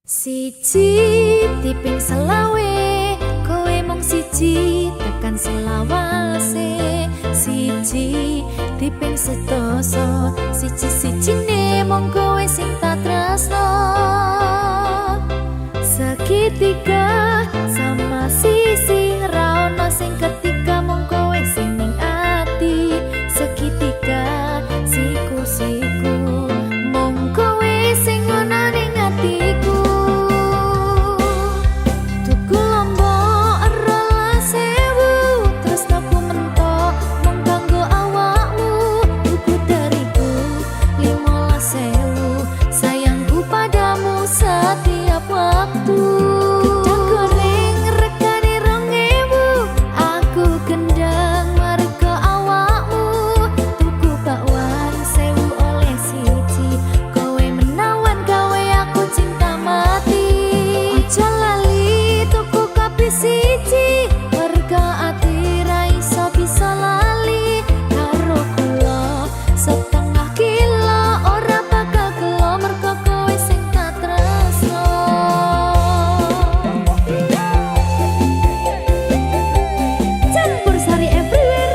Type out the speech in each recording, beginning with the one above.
Siji diping selawe, kowe mung siji tekan selawase. Siji diping sedasa, siji-sijine mung kowe sing tak tresno. Segitiga sama sisi ra ono sing ketiga mung kowe sing ning ati. Segitiga siku-siku mung kowe sing ono ning atiku. Tuku lombok rolas sewu, terus aku mentok mung kanggo awakmu. Tuku dariku 15.000, sayangku padamu setiap waktu. Gedang goreng regane 2.000, aku gendang merga awakmu. Tuku bakwan 1.000 oleh siji, kowe menawan gawe aku cinta mati. Aja lali tuku kopi siji, merga ati ra iso bisa lali. Karo kula setengah kilo ora bakal gelo, merga kowe sing tak tresno. Campur sari everywhere.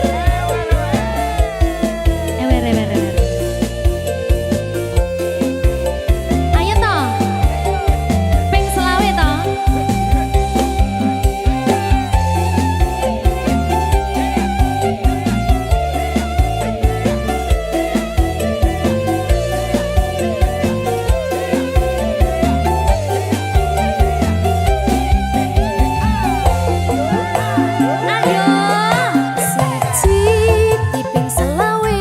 Ewer. Ayo toh, ping selawe toh. Ayo, siji diping selawe,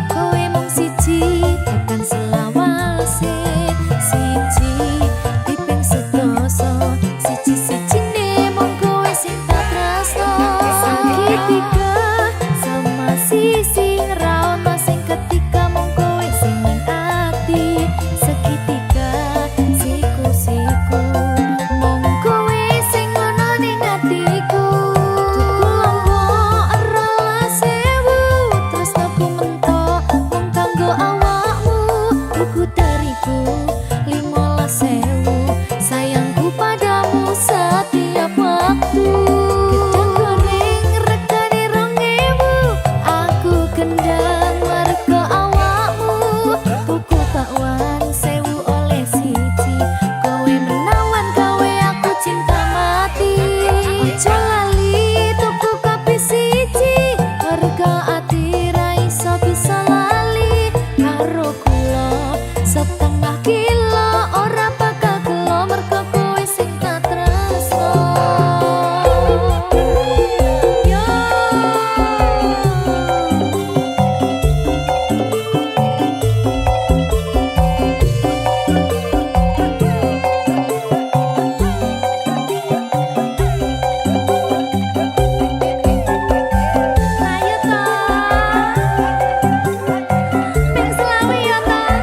kowe mung siji tekan selawase. Siji diping sedasa, siji-sijine mung kowe sing tak tresno. Segitiga sama sisi ra ono sing ketiga mung kowe sing ning ati. Segitiga siku-siku mung kowe sing ono ning atiku. Tuku lombok rolas sewu, terus aku mentok mung kanggo awakmu. Tuku dariku 15.000, sayangku padamu setiap waktu. Gedang goreng regane 2.000, aku gendang merga awakmu. Tuku bakwan 1.000 oleh siji, kowe menawan gawe aku cinta mati. Aja lali tuku kopi siji, merga ati ra iso bisa lali. Karo kula setengah kilo ora bakal gelo, merga kowe sing tak tresno. Yo. Ayo toh, ping selawe yo toh.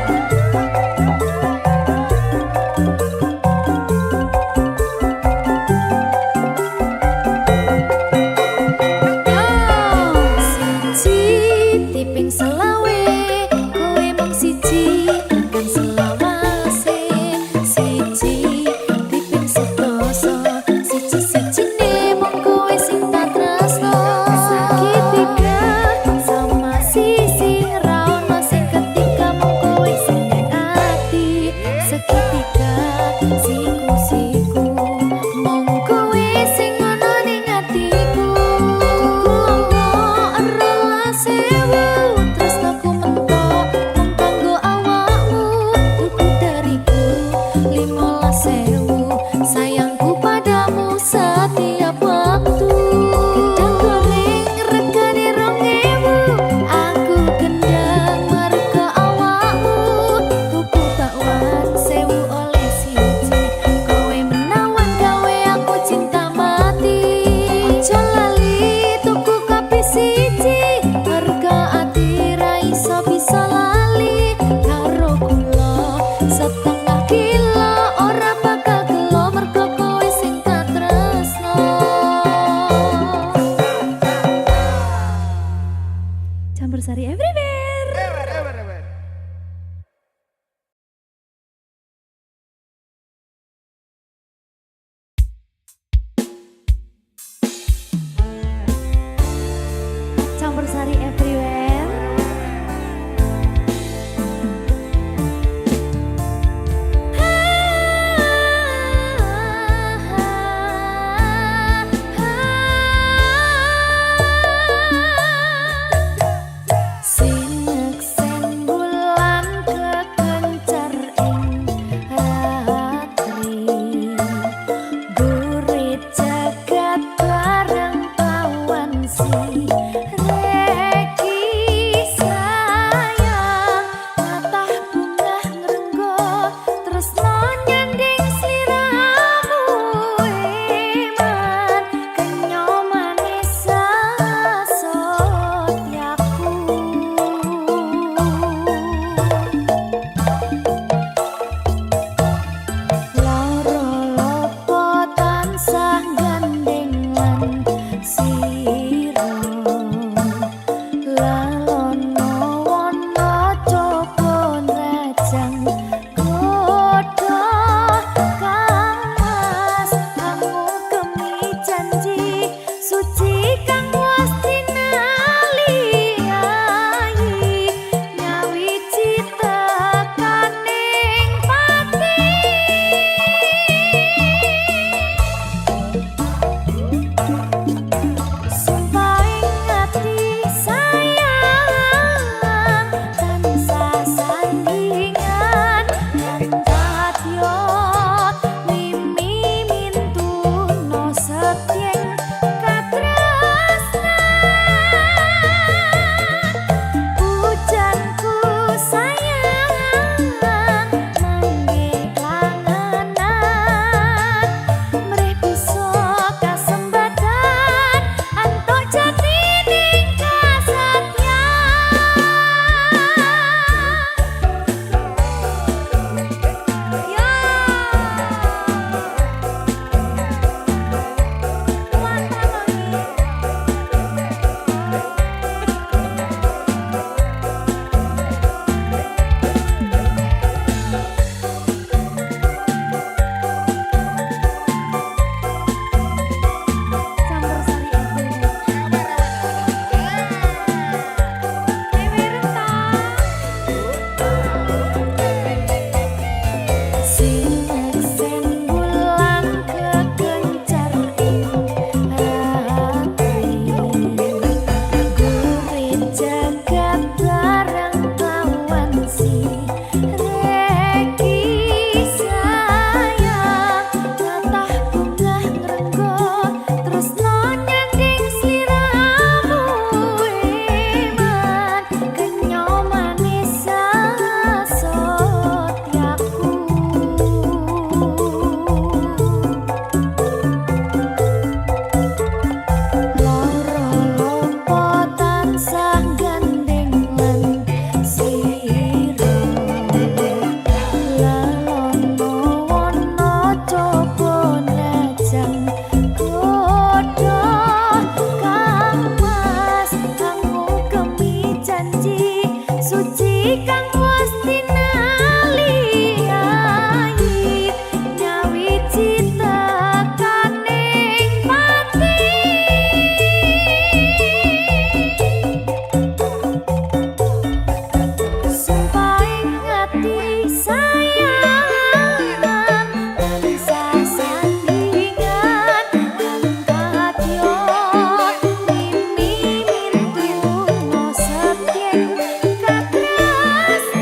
kang puas tinali ayi nyawiji tekaning pati sumpah ing ati sayang bisa sandingan kadya mimi mintu setyen katresnan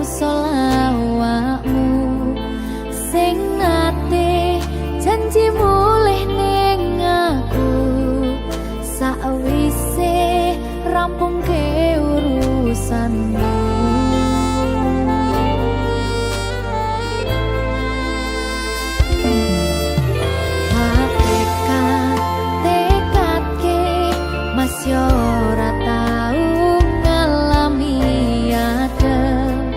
solawakmu sing nate janji mulih ning aku sakwise rampung ke urusanmu. Yo ora tau ngalami adem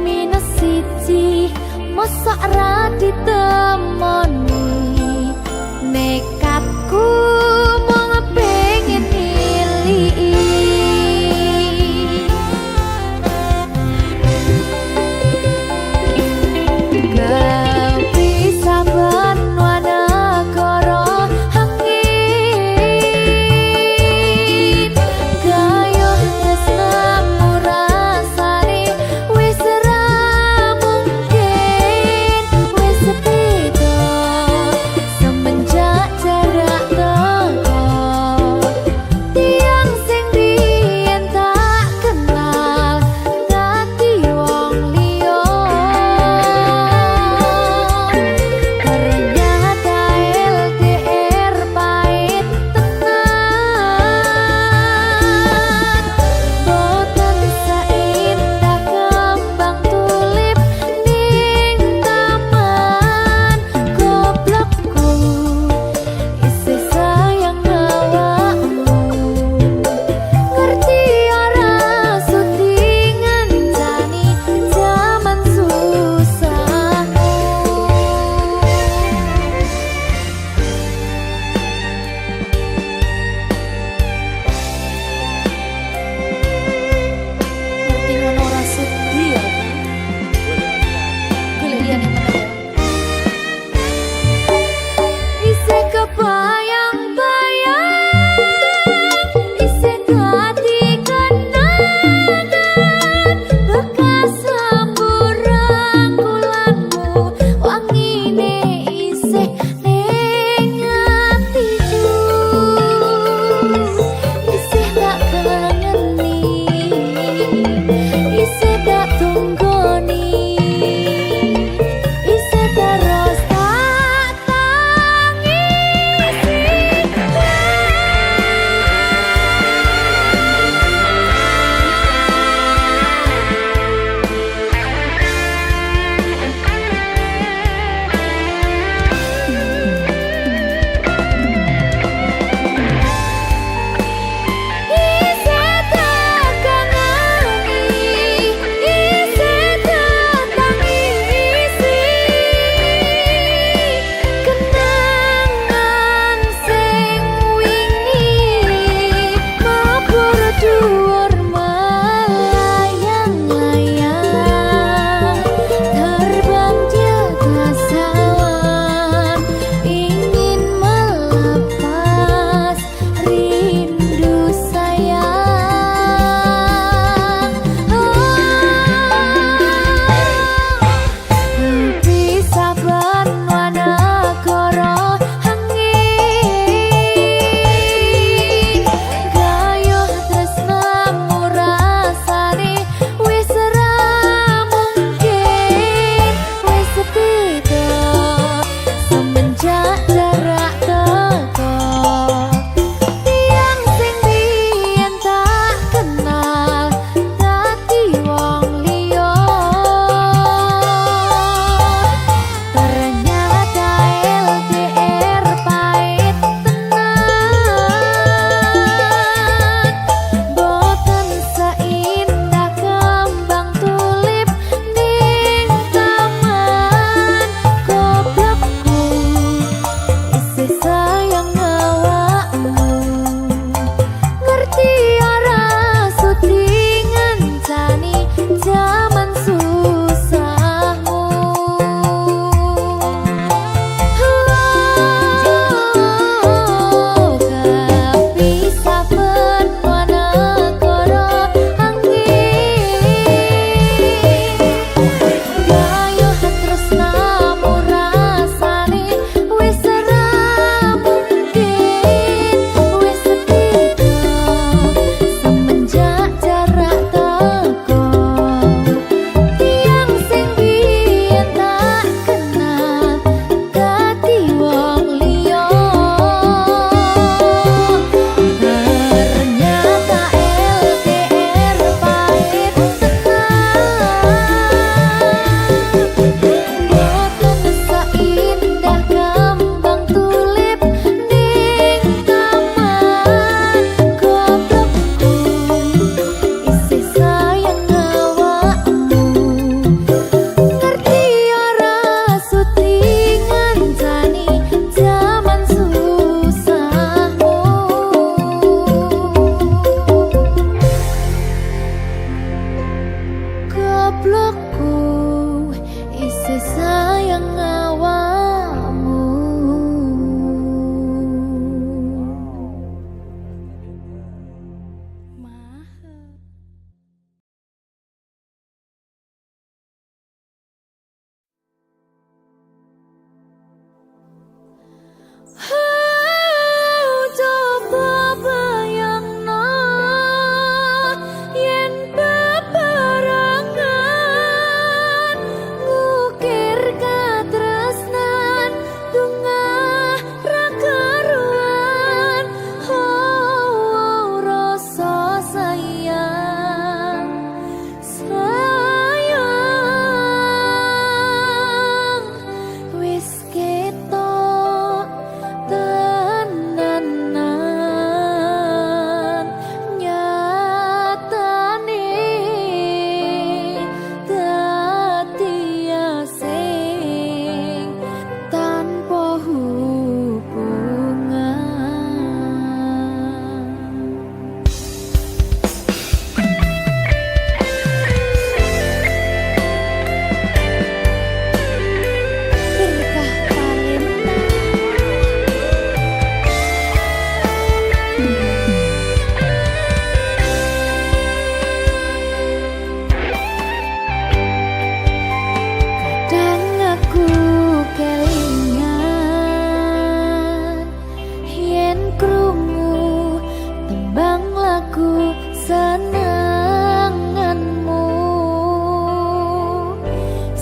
minus siji mosok ra ditemoni nekatku mung pengen niliki gak bisa semenjak jarak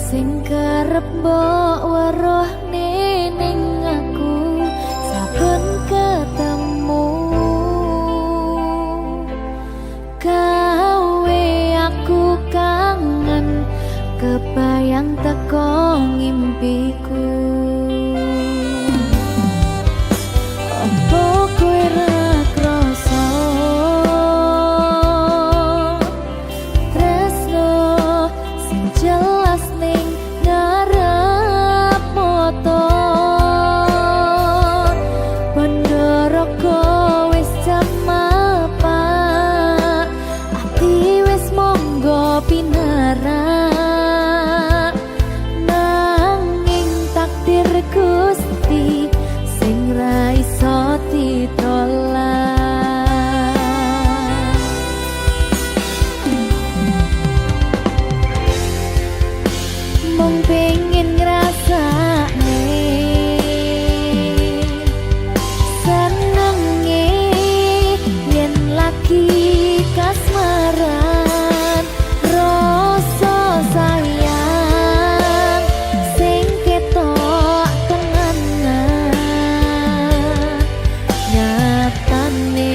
sing kerep mbok weruh ning aku saben ketemu gawe aku kangen kebayang teko ngimpiku. Apa kowe ra krasa tresno sing jelas ning ngarep moto Pandoroko wis jamapa ati wis monggo pinarak nanging takdir Gusti sing ra iso ditolak. Mung pengen ngrasakne senenge yen lagi kasmaran rasa sayang sing ketok tenanan nyatane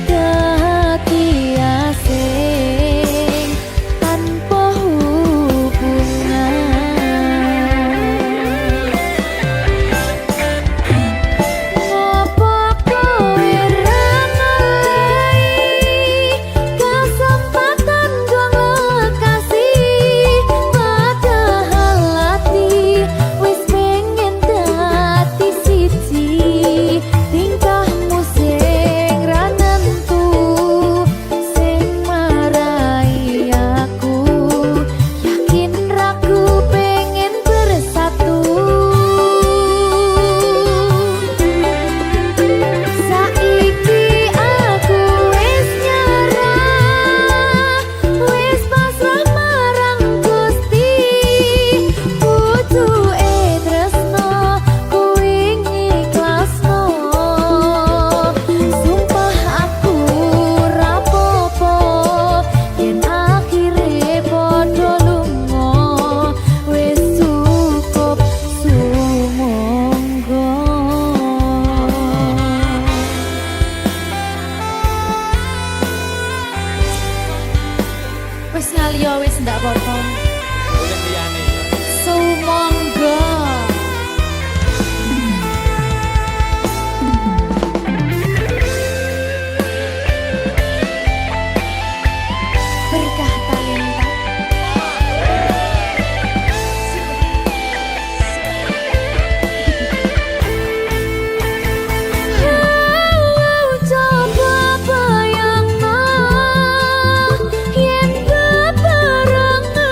dadi asing tanpa hubungan. Ngopo kowe ra ngalih kesempatan kanggo kasih padahal ati wis pengen dadi siji tingkahmu sing ra nentu sing marai aku yakin ragu pengen bersatu. Saiki aku wis nyerah wis pasrah marang Gusti pucuke tresno kuwi ngikhlasno sumpah aku ra popo yen akhire padha lunga wis cukup sumangga. Wis ngaliyo wis ndak apa-apa. Oleh liyane ya. Sumangga. Berkah talenta. Coba bayangno yen bebarengan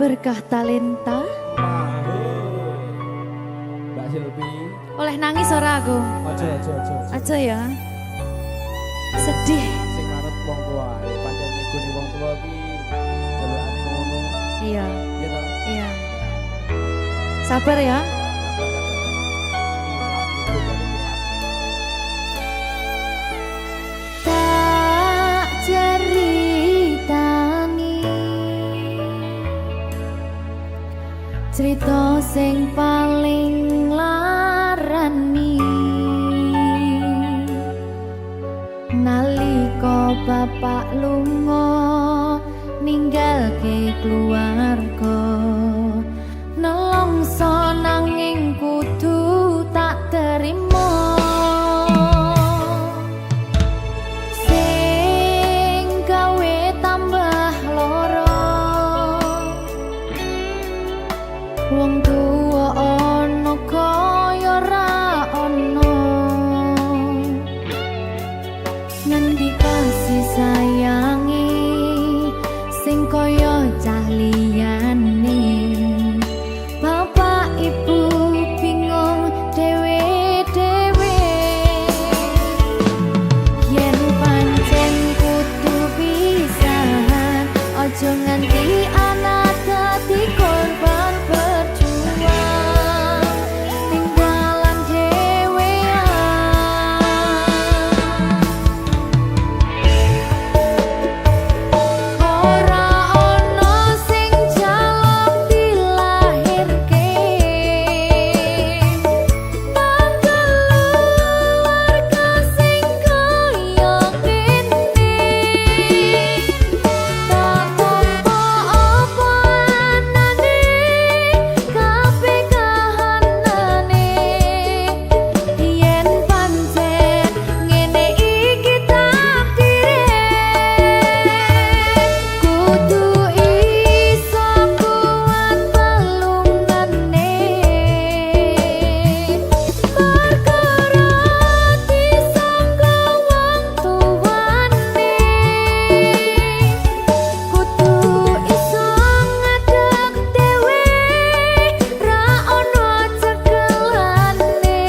berkah talenta. Mbak Silvi. Oleh nangis ora aku? Aja. Aja ya. Sedih. Sing manut wong tua, pancen ngikuni wong tua ki jelekane ngono. Iya. Iya toh? Iya. Sabar ya. Tak ceritani cerita sing paling larani nalika bapak lunga ninggalke keluarga nelongso nanging kudu tak terima sing gawe tambah loro wong tuwa ana kaya ra ana ngendi kasih sayangi sing kaya cah liyane bapak ibu bingung dewe-dewe yen pancen kudu pisahan aja nganti anak dadi korban berjuang tinggalan dhewean ora ono sing jaluk dilahirke nang keluarga sing kaya kene tak tampa apa anane kabeh kahanane yen pancen ngene iki takdire kudu iso kuat pelungane perkara disangka wong tuwane kudu iso ngadeg dhewe ra ono cekelane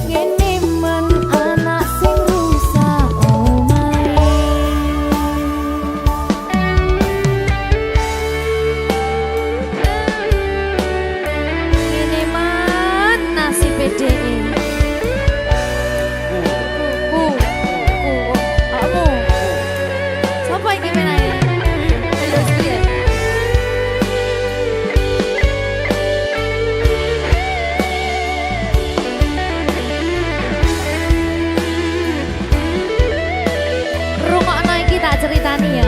ngene men anak sing rusak omahe ngene men nasib dhewe kamu siapa iki menane terus piye rungokno iki tak ceritani ya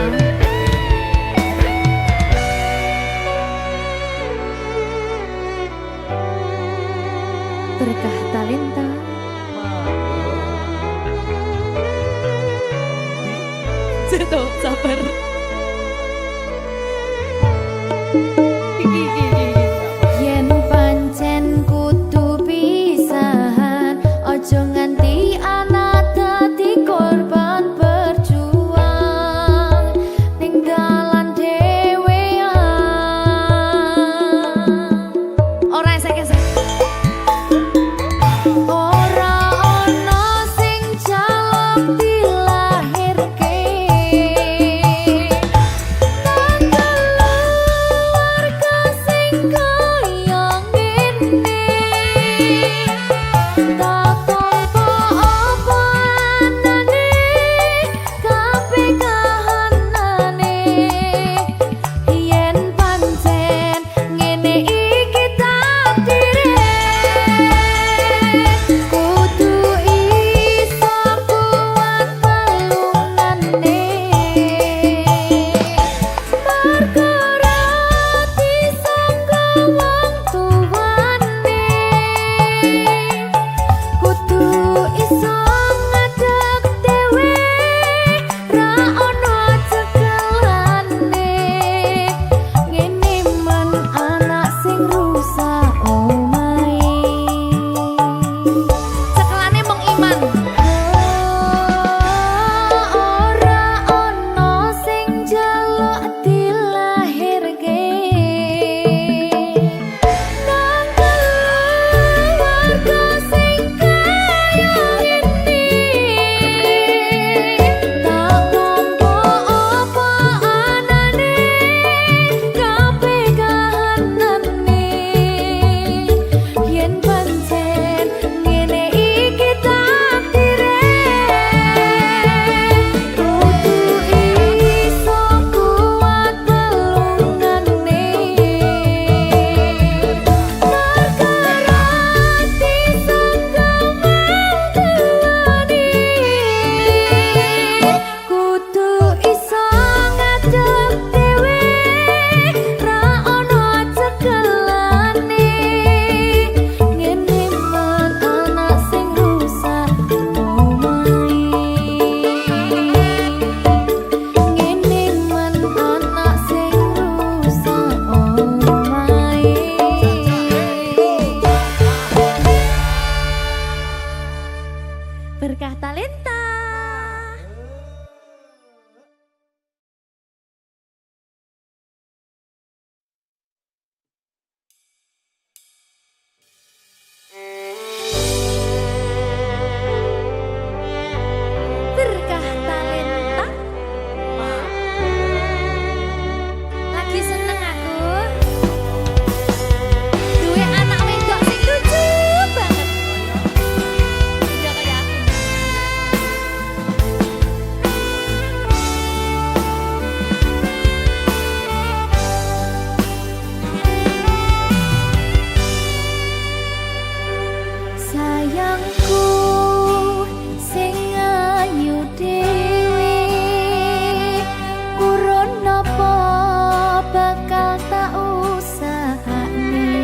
berkah talenta Seto, sabar. Yen pancen kudu pisahan, ojo nganti anak dadi korban berjuang ning dalan dhewean. Ora esek-esek. Ora ono sing jaluk dilahirke nang keluarga Talenta. Berkah talenta. Lagi seneng aku. Duwe anak wedok sing lucu banget. Udah kayak aku. Sayangku sing ayu dhewe urun napa bakal tak usahane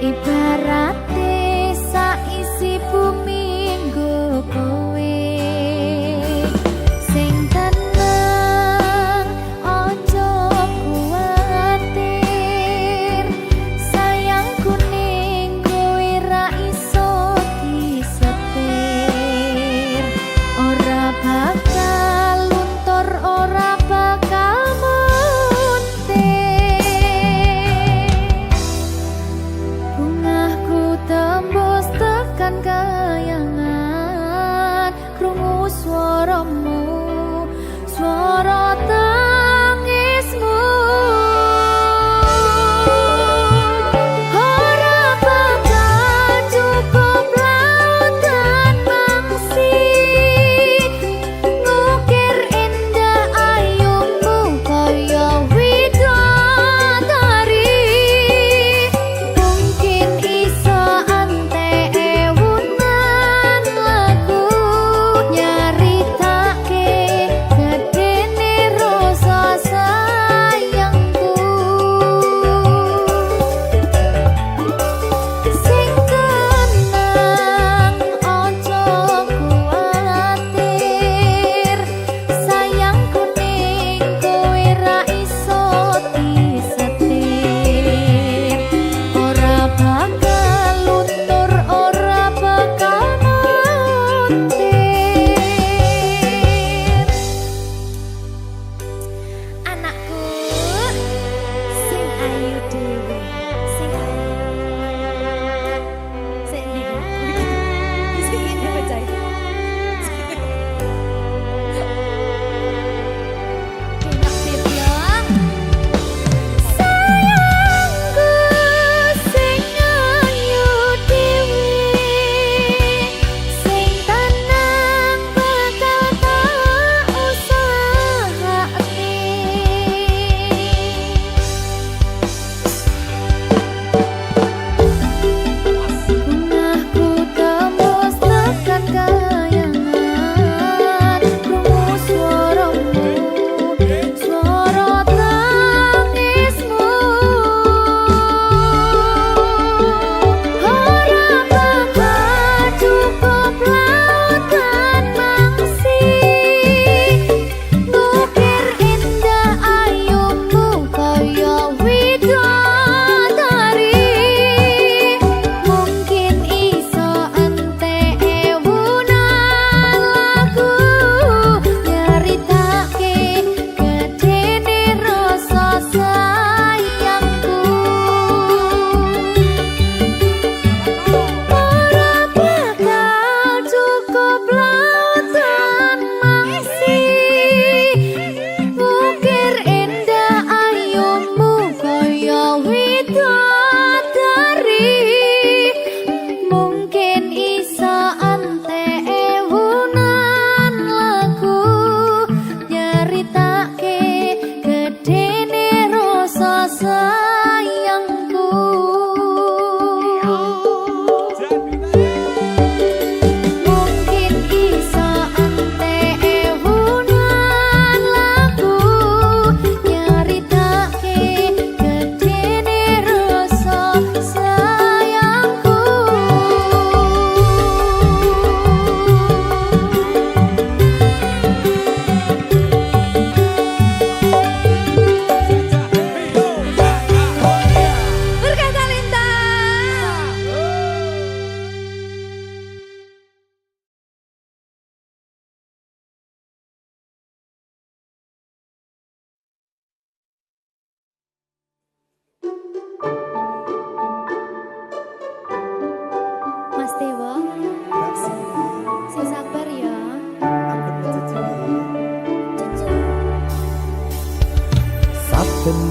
ibarate saisi bumi nggo kowe sing tenang ojo kuwatir sayangku ning kowe ra iso disetir ora bakal luntur ora bakal muntir bungahku tembus tekan kayangan krungu swaramu swara tangismu ora bakal cukup lautan mangsi ngukir indah ayumu kaya widodari mungkin iso ante ewunan lagu nyaritake gedene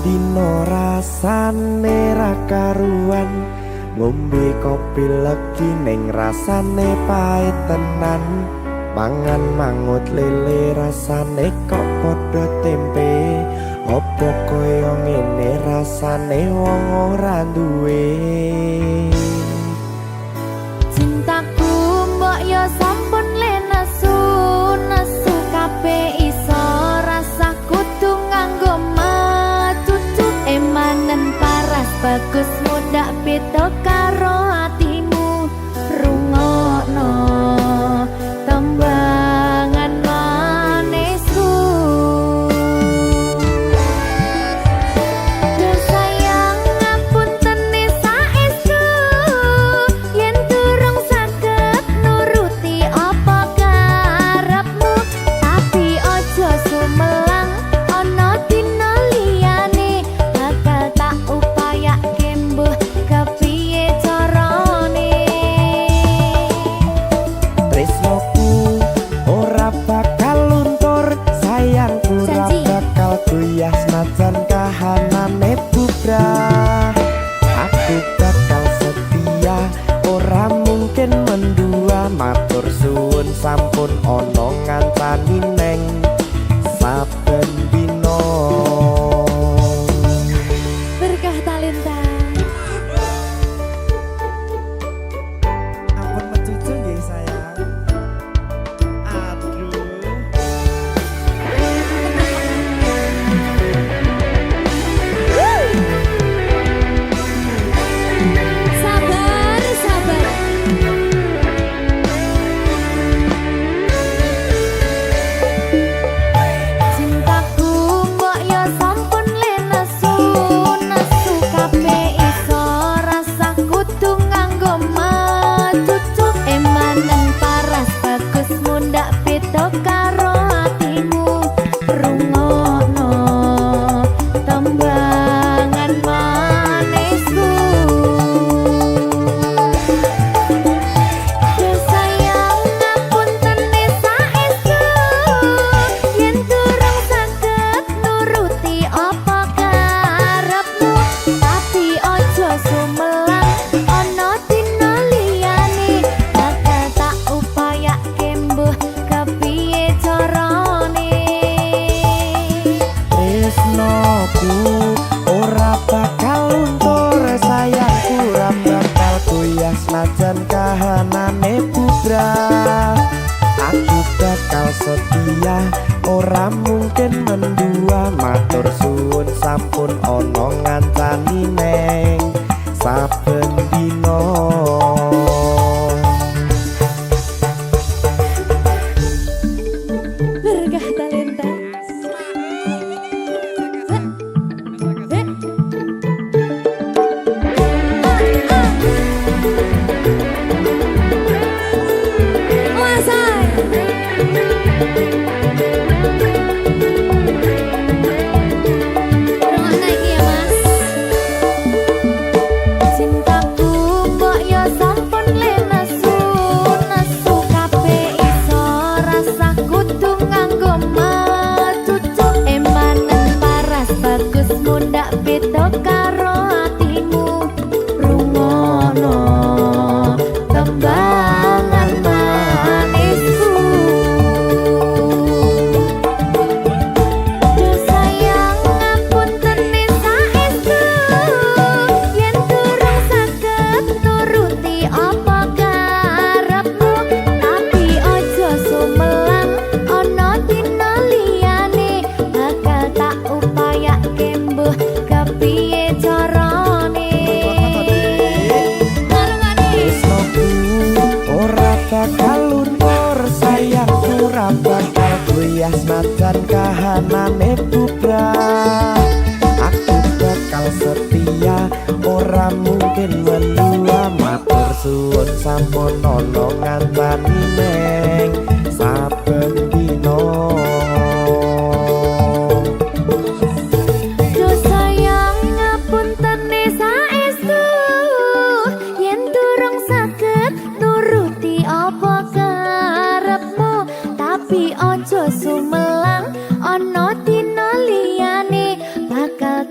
dino rasane ra karuan, ngombe kopi legi ning rasane pahit tenan, mangan mangut lele rasane kok padha tempe, opo koyo ngene rasane wong ora duwe. Cintaku mbok yo sampun le nesu kabeh iso rasa kudu nganggo matutu emanen paras bagus mundak beda karo atimu rungokno tembangan manisku. Duh sayang ngapunten saestu yen durung saged nuruti apa karepmu, tapi ojo sumelang ana dina liyane bakal tak upayake mbuh kepiye carane. Tresnoku ora bakal luntur, sayangku ora Janji. bakal goyah senajan kahanane bubrah. Aku bakal setia, ora mungkin mendua, matur suwun sampun ana ngancani neng saben dina. Berkah talenta. Ampun mecucu nggih sayang. Aduh. Sabar, sabar. Cintaku mbok yo sampun le nesu kabeh iso rasa kudu nganggo matutu emanen paras bagus mundak beda karo atimu rungokno tembangan manisku. Duh sayang ngapunten saestu yen durung saged nuruti apa karepmu, tapi ojo sumelang ana dina liyane bakal tak upayake mbuh kepiye carane. Tresnoku ora bakal luntur, sayangku ora bakal goyah senajan kahanane bubrah. Aku bakal setia, ora mungkin mendua, matur suwun sampun ana ngancani neng saben dina. Berkah talenta. Cintaku mbok yo sampun le nesu kabeh iso rasa kudu nganggo matutu emanen paras bagus mundak beda karo atimu rungokno tembangan manisku. Duh sayang ngapunten saestu yen durung saged nuruti apa karepmu, tapi ojo sumelang ana dina liyane bakal tak upayake mbuh kepiye carane. Tresnoku ora bakal luntur, sayangku ora bakal goyah senajan kahanane bubrah. Aku bakal setia, ora mungkin mendua, matur suwun sampun ana ngancani neng saben dina. Duh sayang ngapunten saestu yen durung saged nuruti apa karepmu, tapi ojo sumelang ana dina liyane bakal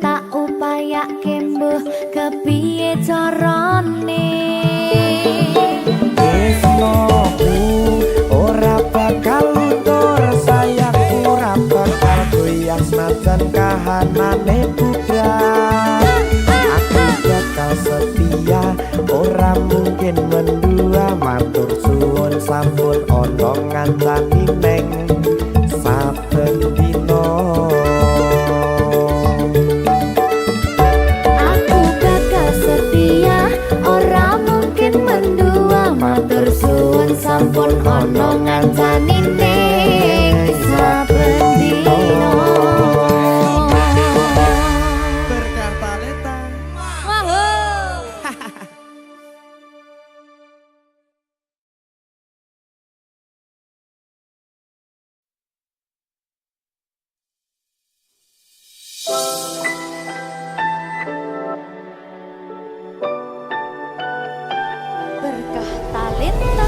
kahanane putra. Aku bakal setia, ora mungkin mendua. Matur suwun sampun ana ngancani neng saben dina. Aku bakal setia, ora mungkin mendua. Matur suwun sampun ana ngancani ning saben dina. Berkah talenta. Berkah talenta.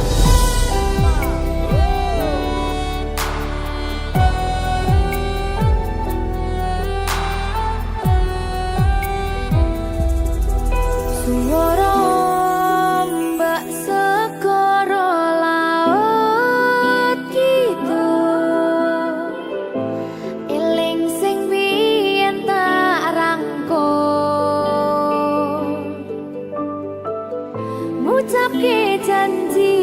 Suara mbak segara laut gitu, eling sing biyen tak rangkul, ngucapke janji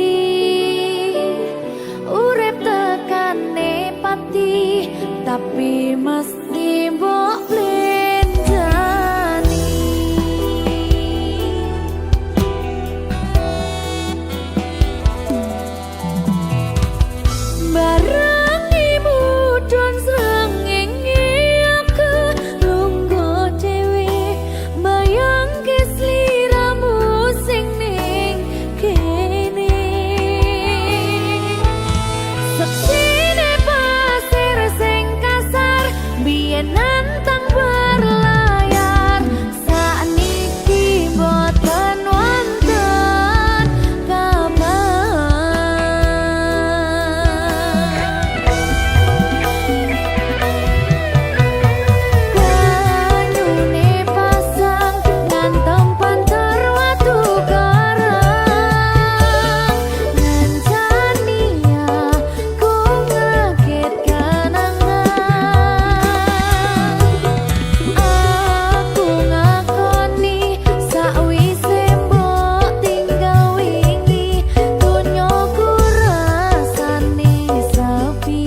urip tekane pati, tapi mesti mbok blenjani. Barangimu don srengenge aku lungguh dhewe, bayangke sliramu sing ning kene. Seksine pasir sing kasar, biyen nantang berlayar, sakniki boten wonten kabar. Banyune pasang ngantem pantar watu karang, ngancani aku ngaget kanangan. Aku ngakoni sakwise mbok tinggal wingi, donyaku rasane sepi.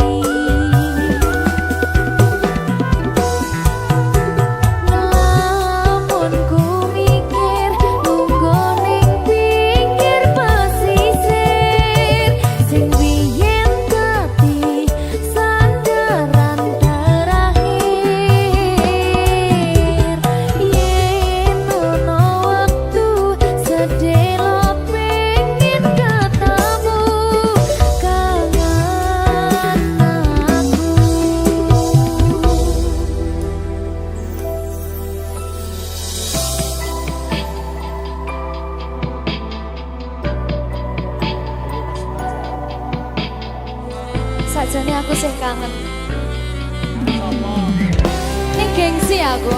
Lamun ku mikir lungguh ning pinggir pesisir, sing biyen dadi sandaran terakhir. Yen ono wektu sedelo pengen ketemu kangen aku. Sajane aku sih kangen. Ning gengsi aku.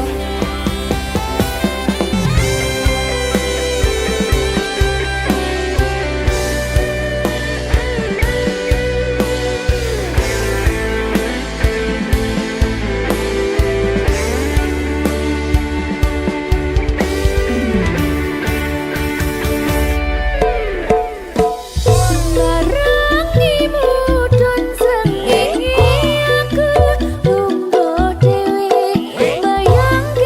Barangimu don srengenge aku lungguh dhewe, bayangke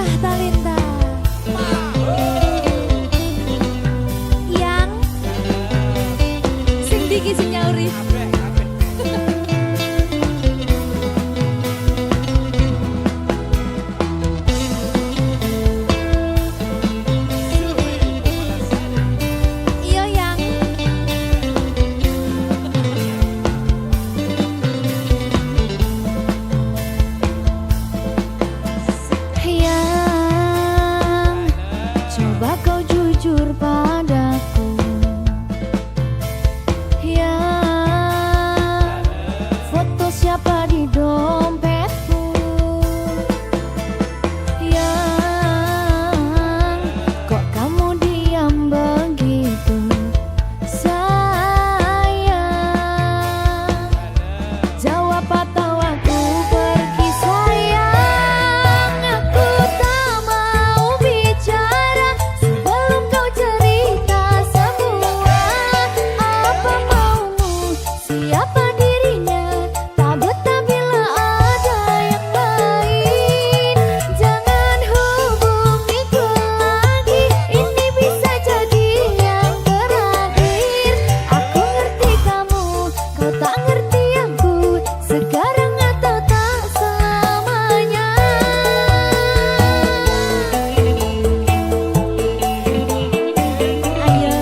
berkah talenta. Yang sing diki sing nyauri. Iya yang coba kau jujur padaku. Yang foto siapa di dompetku. Yang kok kamu diam begitu. Sayang, jawab atau aku pergi sayang. Aku tak mau bicara sebelum kau cerita semua. Apa maumu, siapa dirinya, tak betah bila ada yang lain. Jangan hubungiku lagi, ini bisa jadi yang terakhir. Aku ngerti kamu, kau tak ngerti aku, sekarang atau tak selamanya. Ayo.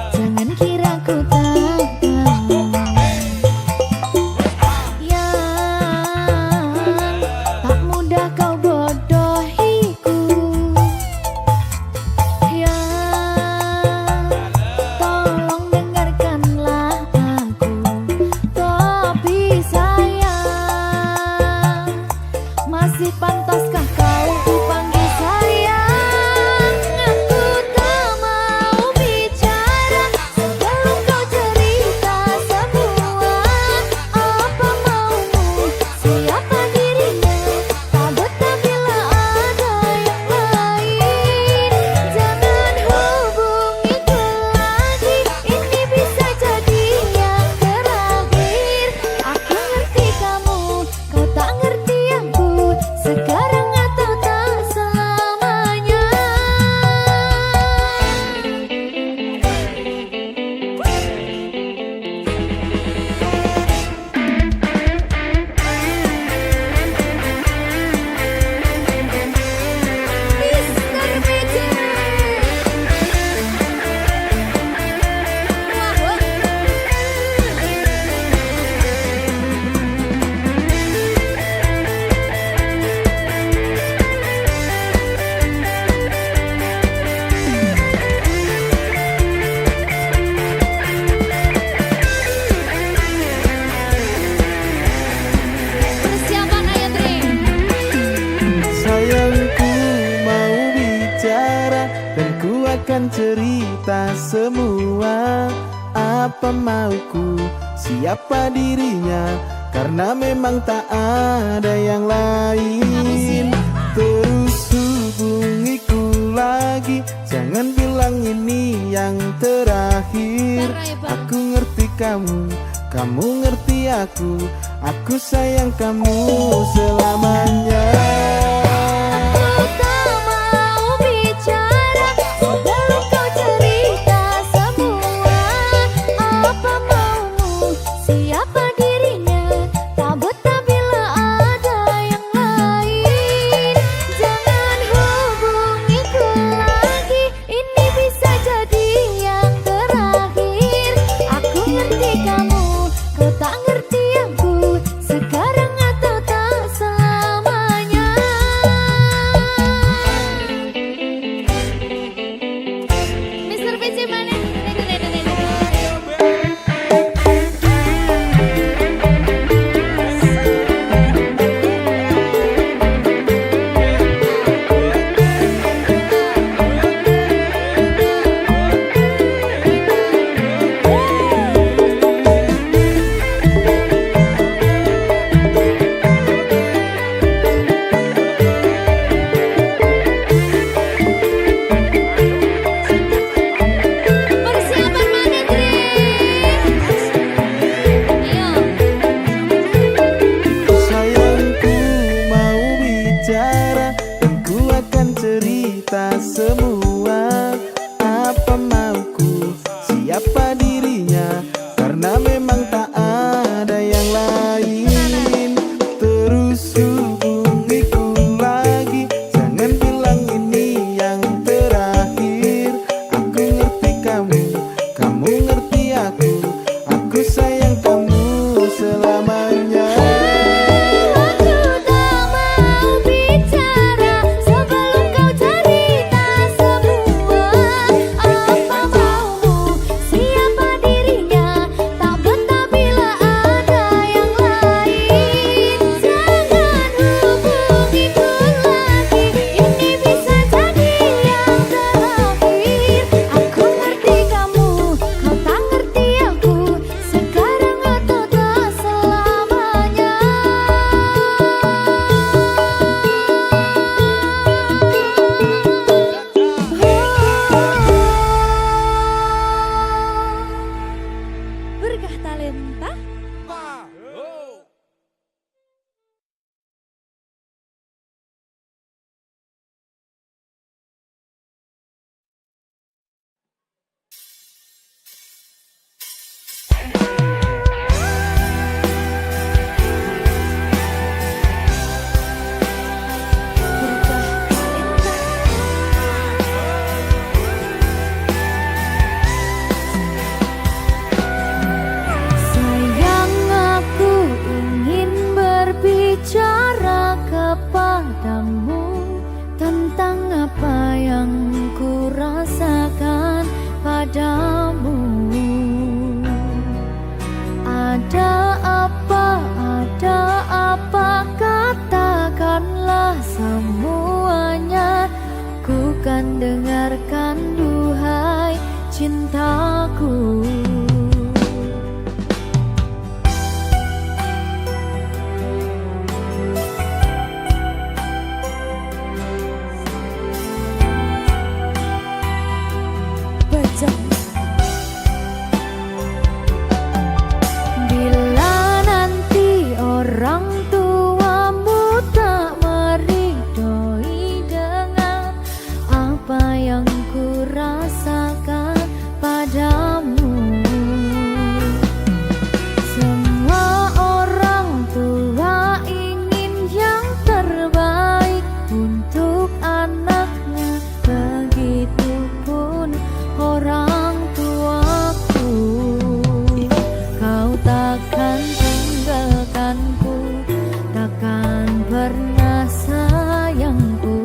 Jangan kira ku tak tahu. Yang tak mudah kau bodohiku. Yang tolong dengarkanlah aku. Tapi sayang, masih pantaskah kau ku panggil sayang? Aku tak mau bicara sebelum kau cerita semua. Apa maumu, siapa dirinya, tak betah bila ada yang lain. Jangan hubungiku lagi, ini bisa jadi yang terakhir. Aku ngerti kamu, kau tak ngerti aku, sekarang atau tak selamanya. Mr. Magic. Persiapan ayo Dre. Sayangku mau bicara dan ku akan cerita semua. Apa mauku, siapa dirinya, karena memang tak ada yang lain. Terus hubungiku lagi, jangan bilang ini yang terakhir. Aku ngerti kamu, kamu ngerti aku sayang kamu selamanya. Aku tak mau bicara sebelum kau cerita semua. Apa maumu, siapa dirinya, tak betah bila ada yang lain. Jangan hubungiku lagi, ini bisa jadi yang terakhir. Aku ngerti kamu, kau tak ngerti aku, sekarang atau tak selamanya. semua apa mauku, siapa dirinya, karena memang tak ada yang lain. Terus hubungiku lagi, jangan bilang ini yang terakhir. Aku ngerti kamu, kamu ngerti aku sayang kamu selamanya. Aku tak mau bicara sebelum kau cerita semua apa maumu, siapa dirinya, tak betah bila ada yang lain. Jangan hubungiku lagi, ini bisa jadi yang terakhir. Aku ngerti kamu, kau tak ngerti aku, sekarang atau tak selamanya. Berkah talenta. Sayang, aku ingin berbicara kepadamu tentang apa yang ku rasakan padamu. Ada apa, katakanlah semuanya. Ku kan dengarkan duhai cintaku. Bila nanti orang tuamu tak meridhoi dengan apa yang ku rasakan padamu. Semua orang tua ingin yang terbaik untuk anaknya, begitupun orang tuaku. Kau takkan tinggalkanku, takkan pernah sayangku.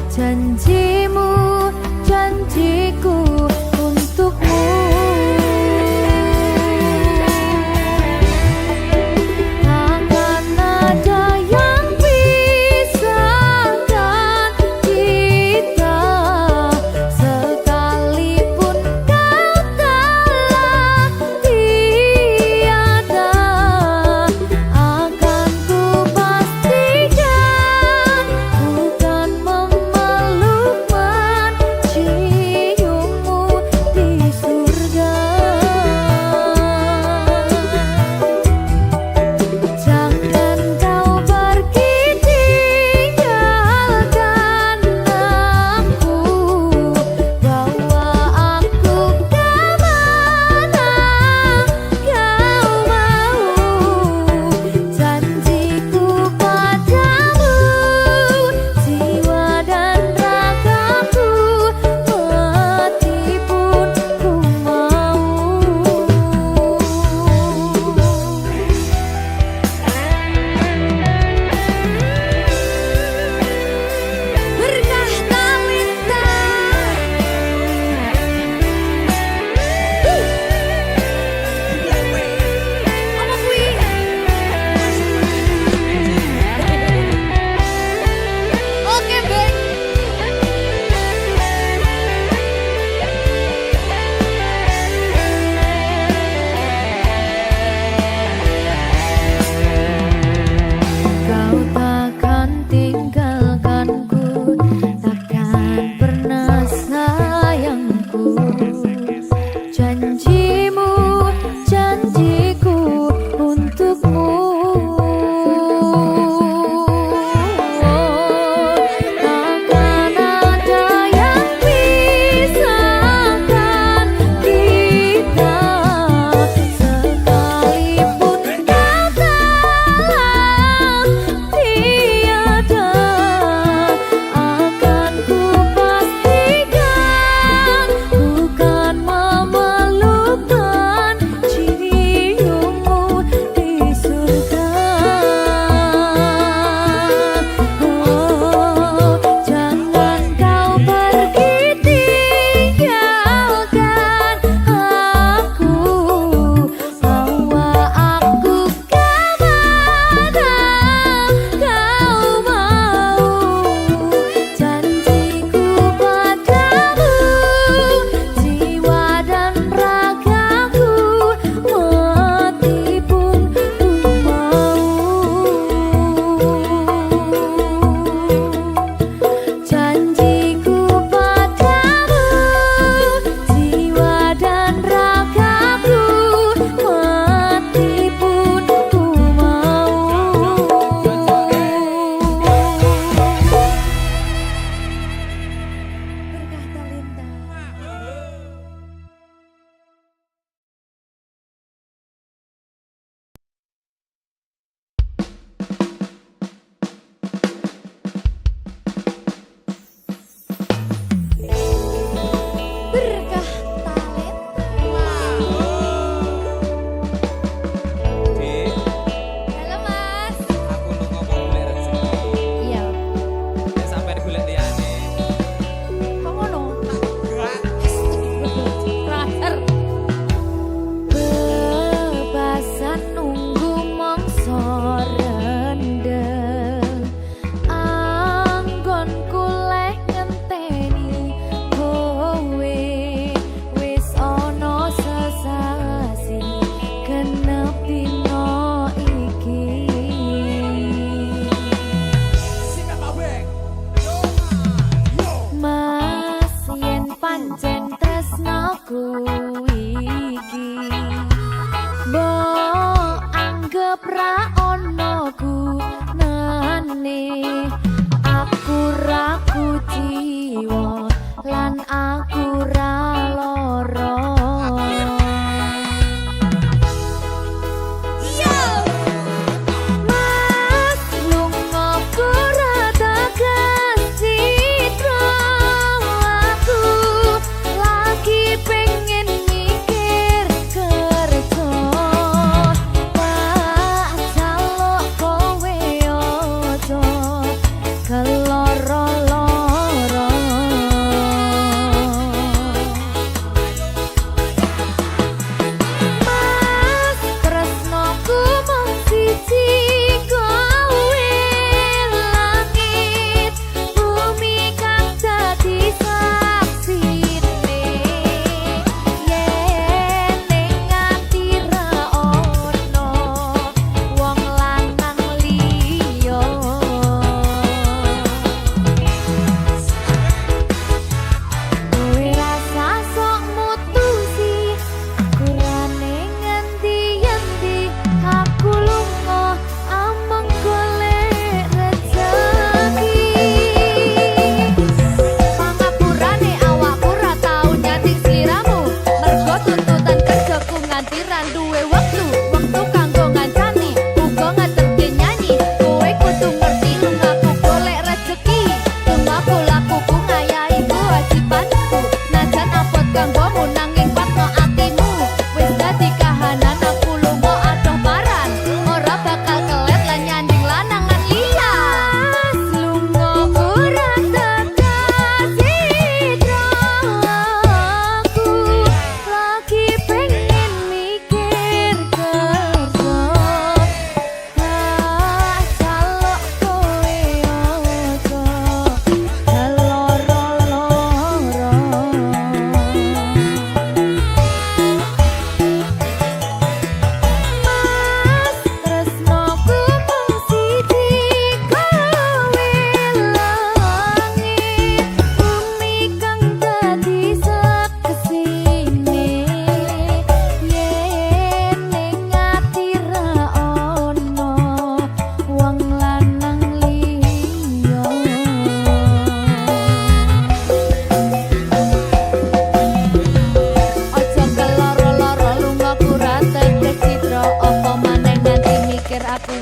Janjimu, janjiku untukmu. Takkan ada yang pisahkan kita, sekalipun kau telah tiada. Akan ku pastikan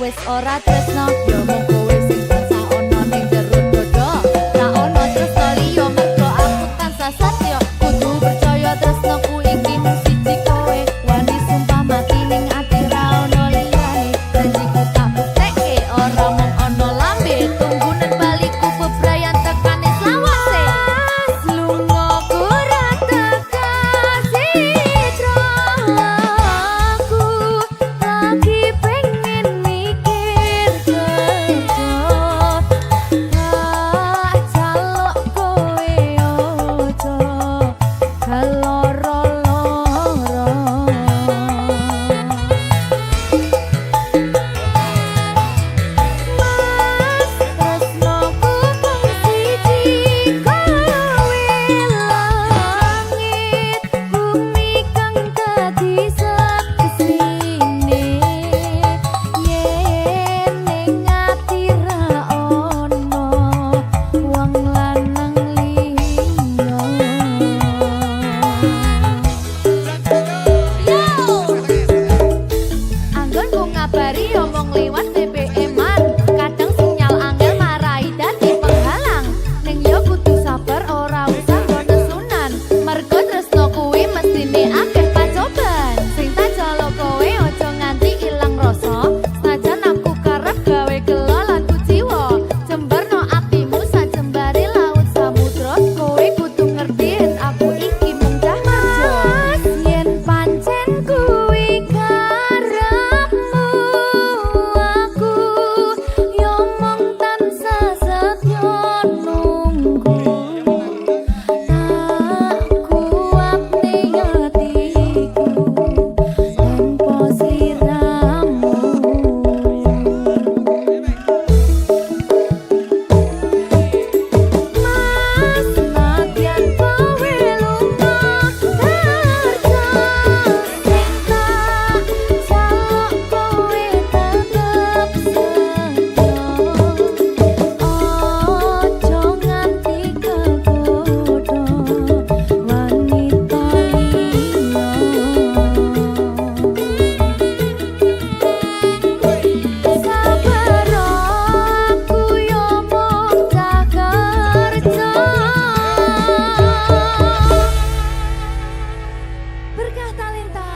wis ora tresno yo mung kowe sing tansah ono ning jero dodo ra ono tresno liyo mergo aku tansah setya kudu percaya tresno ku iki mung siji kowe wani sumpah mati ning ati ra ono liyane janjiku tak buktekke ora mung ono lambe tunggu nang baliku bebrayan tekane selawase lunga ku ra tekan sitra aku lagi pengen mikir kerja tak jaluk kowe ojo keloro-loro Mas tresnoku mung siji kowe langit bumi kang dadi saksine yen ning ati ra ono wong lanang liya Anggonku ngabari omong liwat BBM-an kadang sinyal angel marai dadi penghalang ning yo kudu sabar ora usah nesunan mergo tresno kuwi mestine akeh pacoban sing tak jaluk kowe aja nganti ilang rasa senajan aku karep gawe gelo laku jiwa jembarno atimu sajembare laut samudra kowe kudu ngerti yen aku iki mung cah kerja yen pancen kuwi karepmu aku yo mung tansah setya nunggu tak kuat ning atiku tanpa sliramu Mas nadyan kowe lunga kerja sing tak jaluk kowe tetep setya ojo nganti kegodho wanita liya sabar aku yo mung cah kerja berkah talenta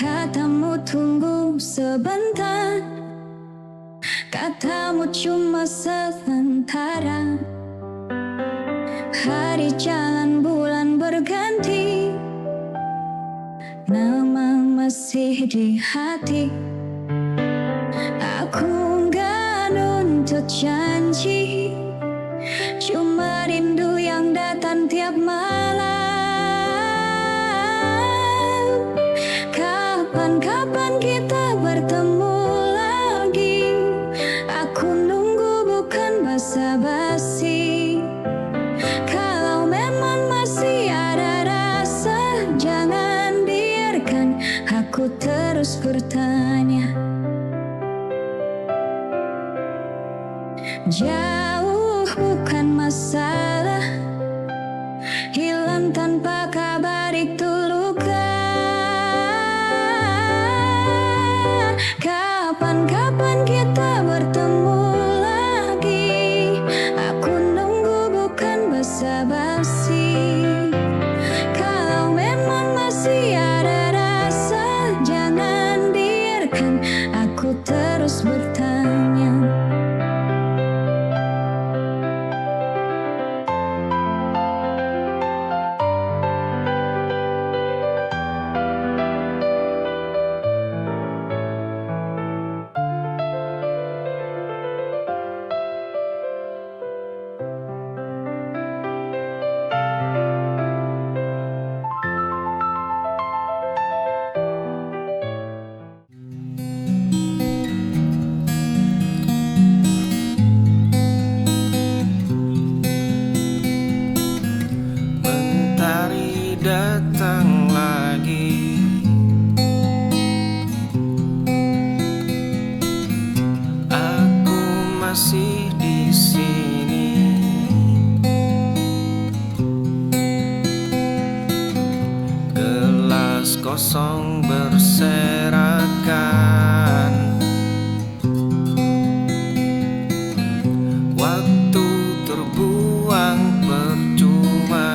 Katamu tunggu sebentar, katamu cuma sementara. Hari jalan bulan berganti, nama masih di hati. Aku nggak nuntut janji, cuma rindu yang datang tiap malam. Kapan-kapan kita bertemu lagi, aku nunggu bukan basa-basi. Kalau memang masih ada rasa, jangan biarkan aku terus bertanya. Jauh bukan masalah, hilang tanpa kabar itu luka. Kapan-kapan kita bertemu lagi, aku nunggu bukan basa-basi. Kalau memang masih ada rasa, jangan terus bertanya. Mentari datang lagi, aku masih di sini. Gelas kosong berserakan, waktu terbuang percuma.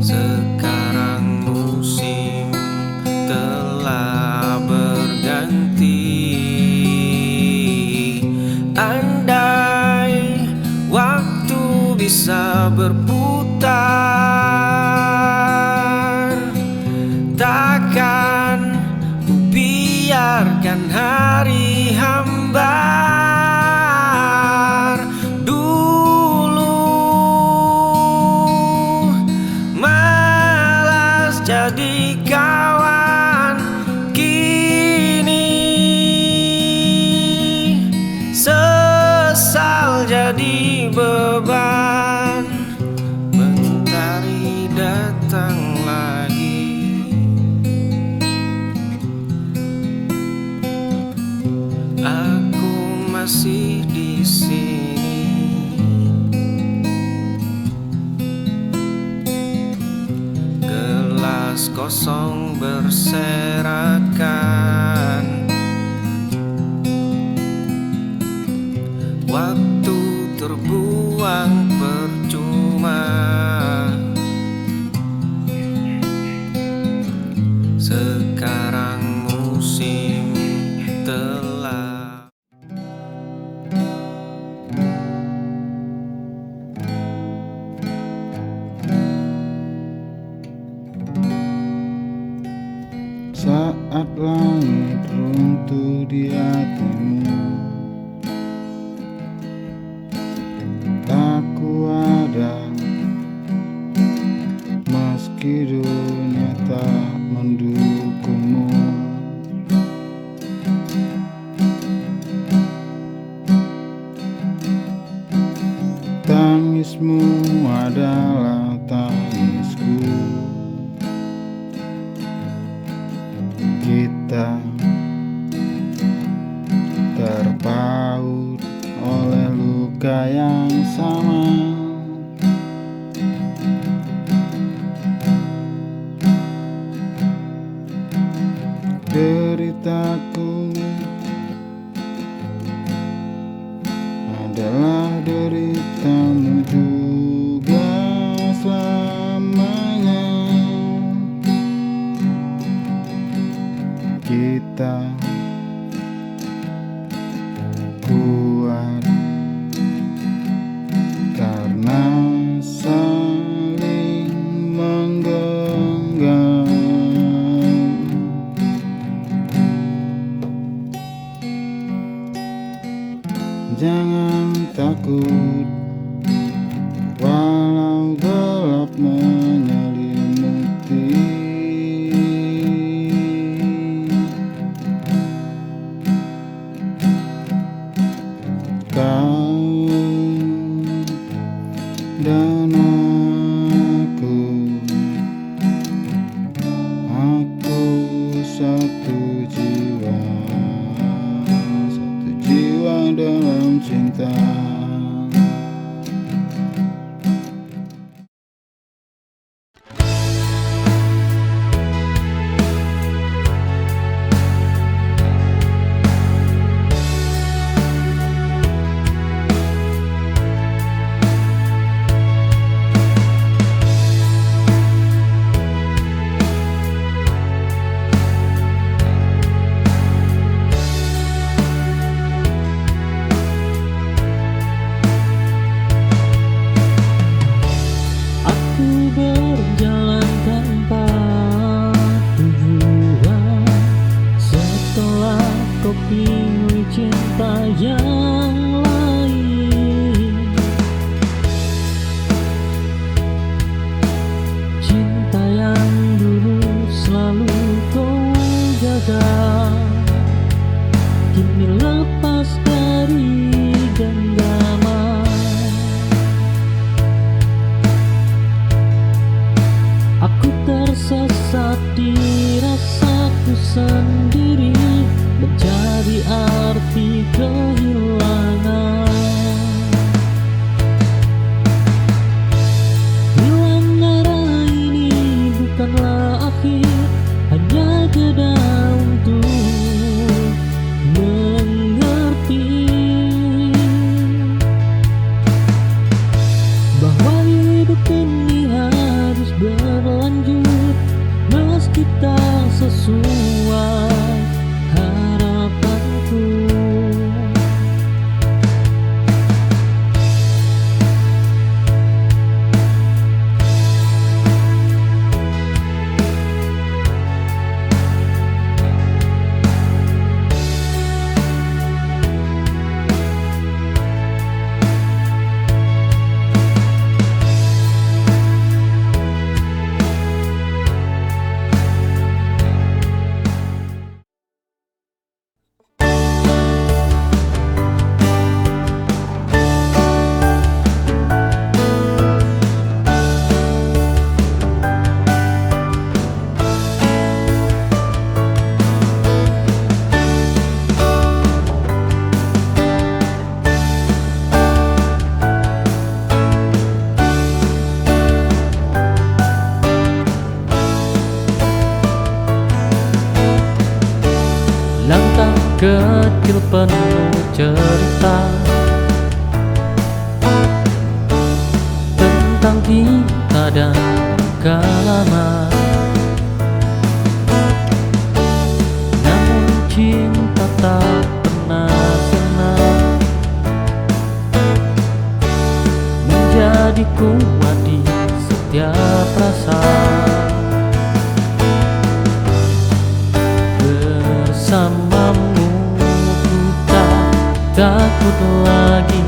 Sekarang musim telah berganti. Andai waktu bisa berputar, takkan ku biarkan hari hambar. Dulu malas jadi kawan, kini sesal jadi beban. Mentari datang lagi, aku masih di sini. Gelas kosong berserakan, waktu terbuang percuma. Sekarang musim telah Saat langit runtuh di hatimu, aku ada meski dunia tak mendukungmu. Tangismu adalah tangisku. Kita terpaut oleh luka yang sama. Deritaku adalah deritamu juga selamanya. Kita kuat karena saling menggenggam. Jangan takut walau gelap menyelimuti. Kau dan aku satu jiwa dalam cinta. yang lain. Cinta yang dulu selalu kau jaga, kini lepas dari genggaman. Aku tersesat di rasaku sendiri, menjadi arti kehilangan. Hilangnya arah ini bukanlah akhir, hanya jeda untuk mengerti bahwa hidup ini harus berlanjut meski tak sesuai harapanku. Langkah kecil penuh cerita tentang kita dan lama. Namun cinta tak pernah senang menjadi kuat di setiap rasa. Bersamamu ku tak takut lagi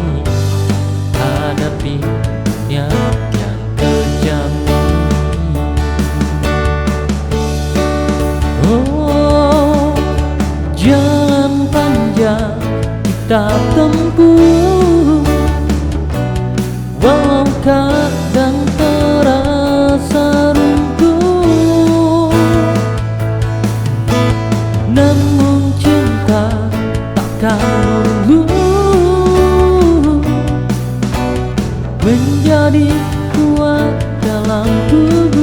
hadapi dunia yang kejam ini. Oh, jalan panjang kita tempuh, walau kadang terasa runtuh, namun cinta takkan luluh menjadi kuat dalam tubuh.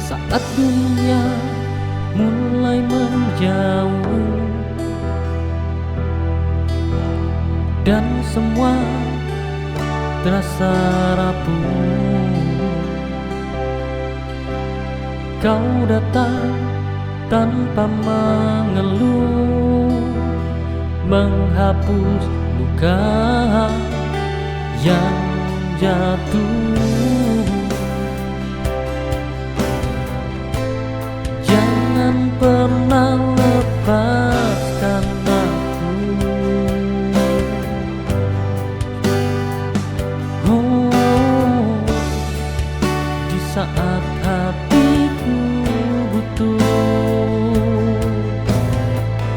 Saat dunia mulai menjauh dan semua terasa rapuh, kau datang tanpa mengeluh, menghapus luka yang jatuh. Jangan pernah lepaskan aku. Oh, di saat hatiku butuh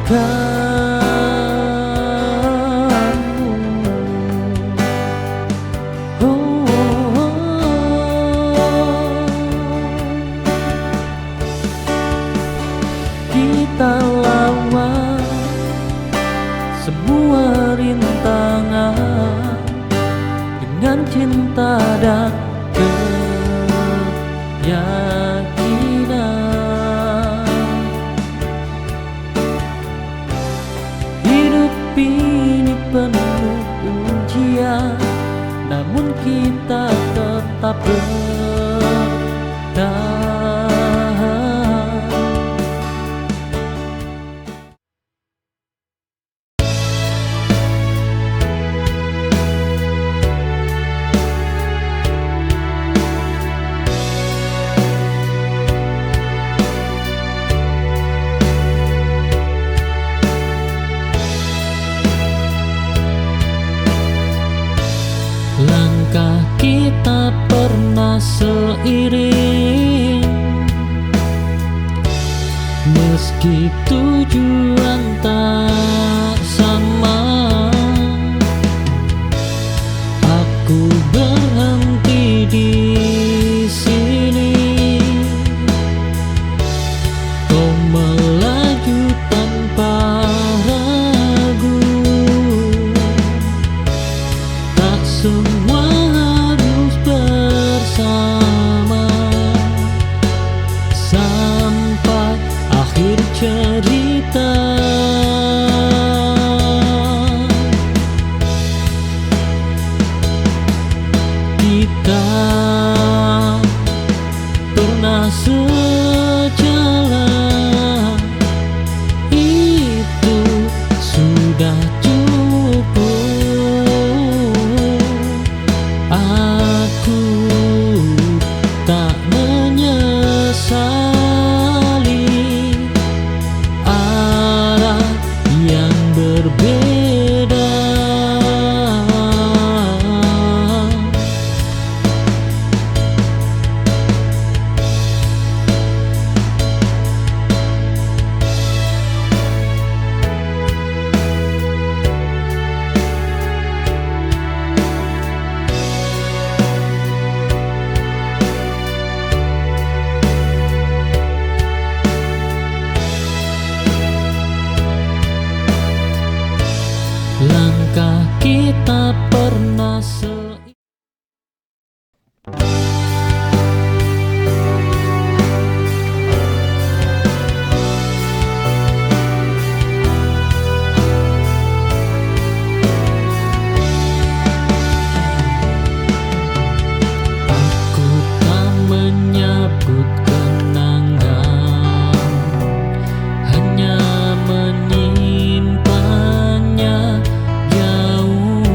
kamu. Oh, sebuah rintangan dengan cinta dan keyakinan. Hidup ini penuh ujian, namun kita tetap bertahan. Langkah kita pernah seiring, meski tujuan tak sama. Aku berhenti di sini, kau melaju tanpa ragu. Tak semua harus bersama sampai akhir cerita. Kita pernah sejalan, itu sudah cukup. Aku tak menyesali arah yang berbeda. Langkah kita pernah Aku tak menyebut kenangan, hanya menyimpannya jauh.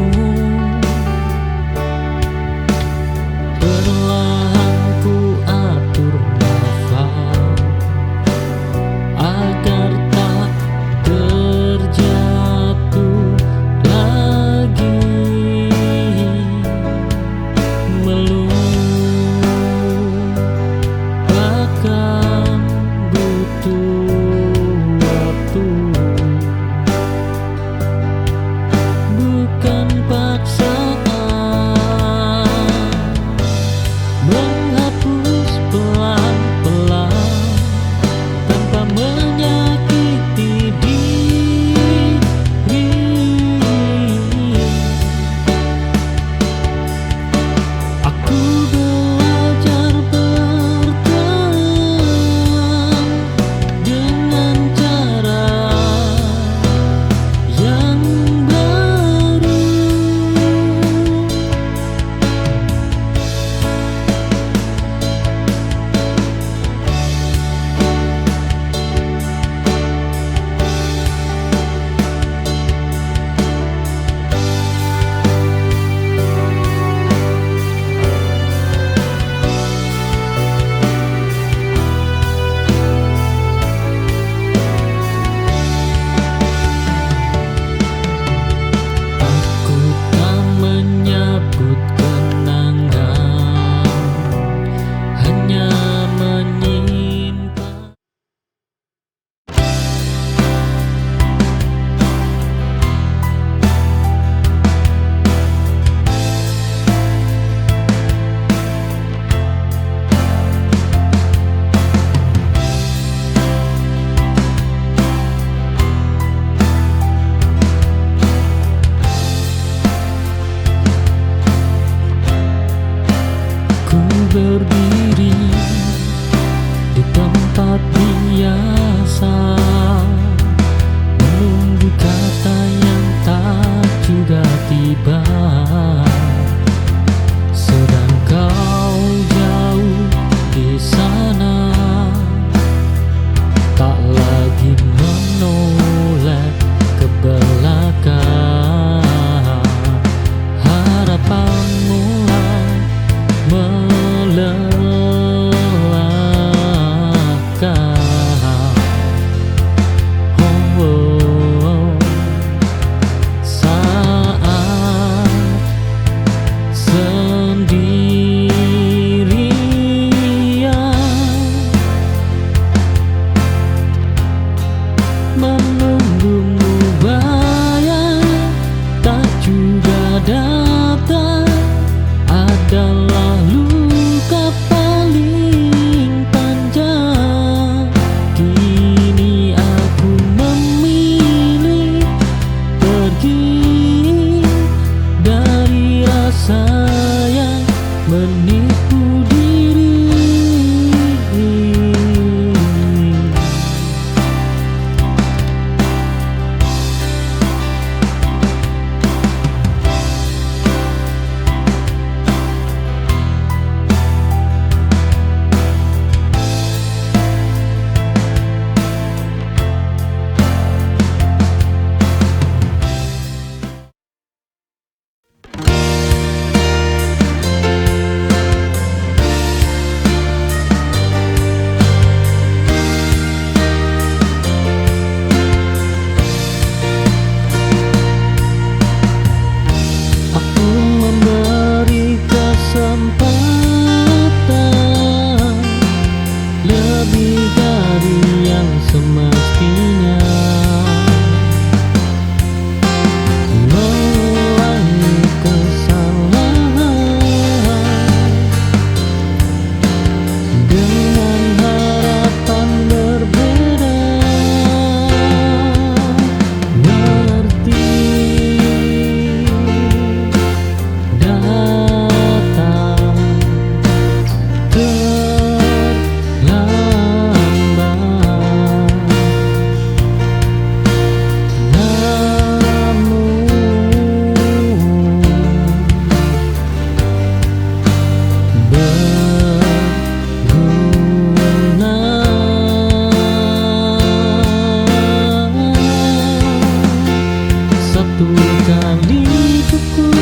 satu kali cukup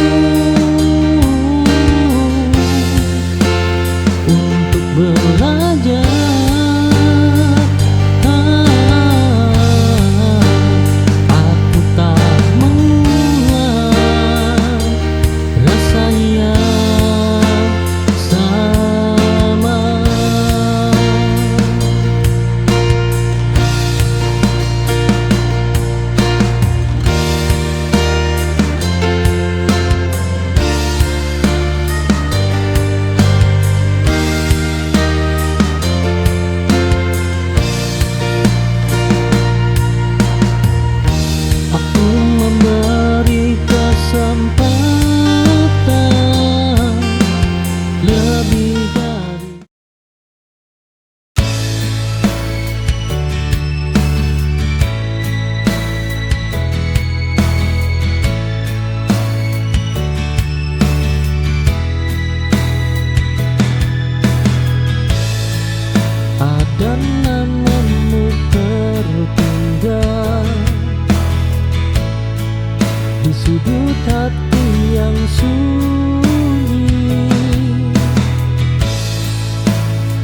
untuk belajar. Aku tak mengulang rasa yang sama. Aku memberi kesempatan lebih dari ada namamu tertinggal di sudut hati yang sunyi,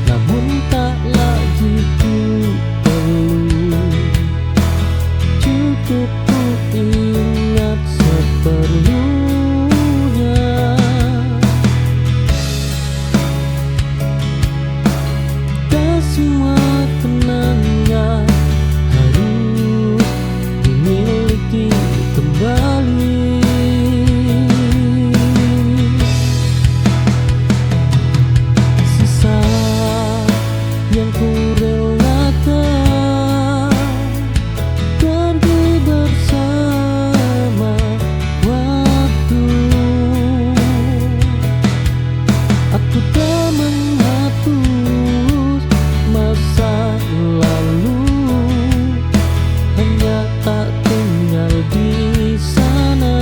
namun tak lagi ku perlu, cukup ku ingat seperlunya. Dan semua kenangan harus dimiliki kembali. Sisa yang ku relakan pergi bersama waktu. Aku tak menghapus masa lalu, hanya tak tinggal di sana.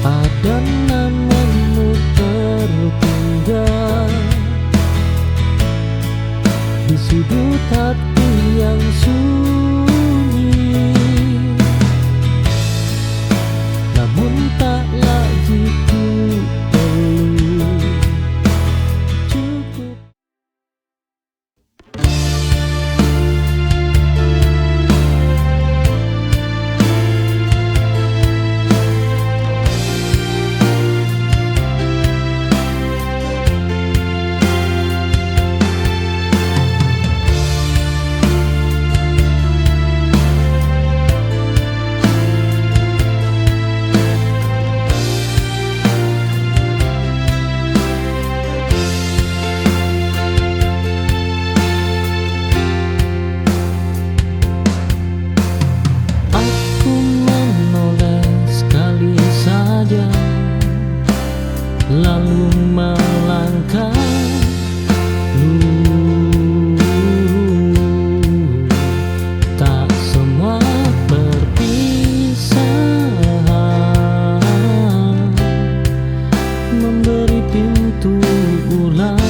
Ada namamu tertinggal di sudut hati yang sunyi, namun tak lagi ku perlu, cukup. Aku menoleh sekali saja, lalu melangkah tak semua perpisahan memberi pintu ulang.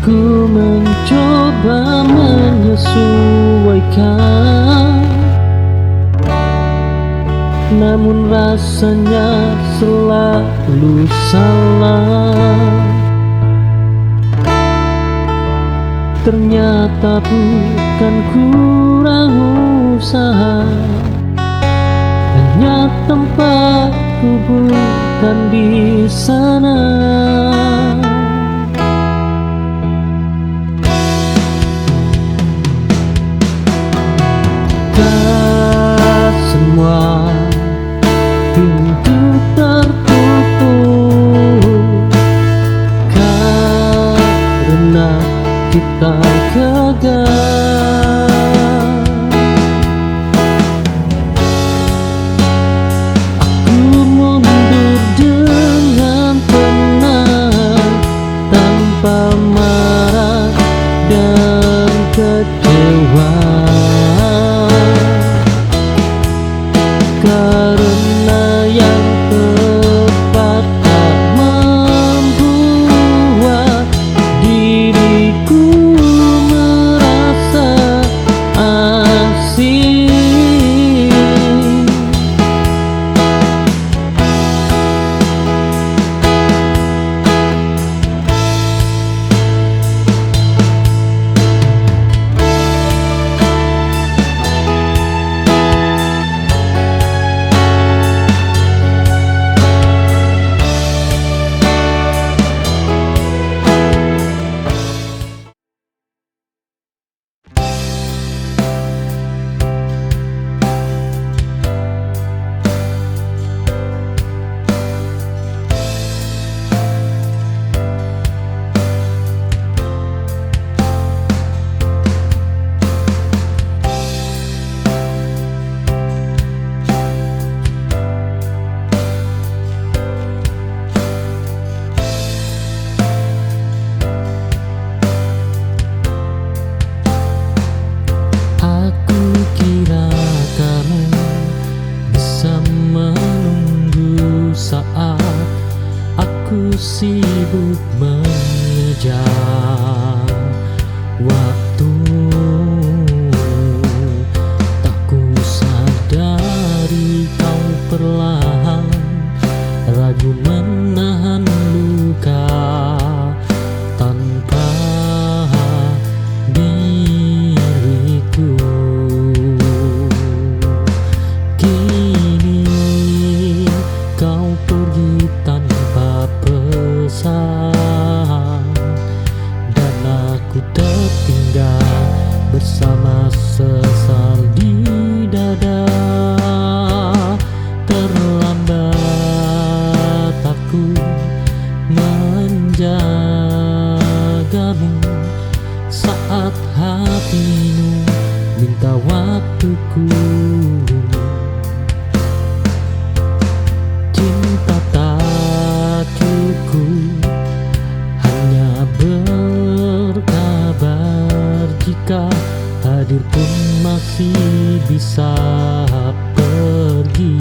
Aku mencoba menyesuaikan, namun rasanya selalu salah. Ternyata bukan kurang usaha, hanya tempatku bukan di sana. Tak semua pintu tertutup karena kita gagal. Aku mundur dengan tenang, tanpa marah dan kecewa, karena yang tepat tak membuat diriku merasa asing. Aku sibuk mengejar waktu, tak ku sadari kau perlahan ragu menahan luka tanpa diriku. Kini kau pergi tanpa pesan, dan aku tertinggal bersama sesal di dada. Terlambat aku menjagamu saat hatimu minta waktuku. Cinta tak cukup hanya berkabar, jika hadir pun masih bisa pergi.